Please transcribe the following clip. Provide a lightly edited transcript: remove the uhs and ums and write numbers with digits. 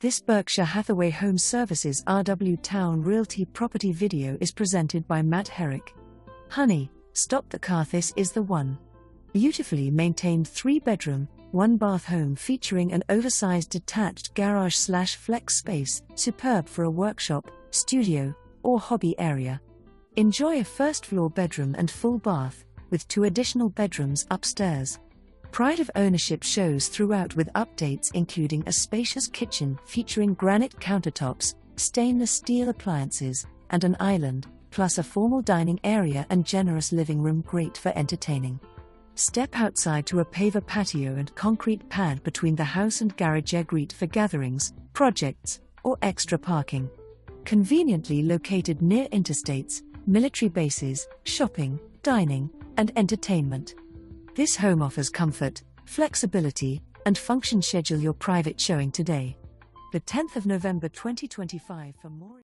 This Berkshire Hathaway HomeServices RW Towne Realty property video is presented by Matt Herrick. Honey, stop the car, this is the one. Beautifully maintained 3-bedroom, 1-bath home featuring an oversized detached garage/flex space, superb for a workshop, studio, or hobby area. Enjoy a first-floor bedroom and full bath, with 2 additional bedrooms upstairs. Pride of ownership shows throughout with updates including a spacious kitchen featuring granite countertops, stainless steel appliances, and an island, plus a formal dining area and generous living room great for entertaining. Step outside to a paver patio and concrete pad between the house and garage, great for gatherings, projects, or extra parking. Conveniently located near interstates, military bases, shopping, dining, and entertainment. This home offers comfort, flexibility, and function. Schedule your private showing today. The 10th of November 2025 for more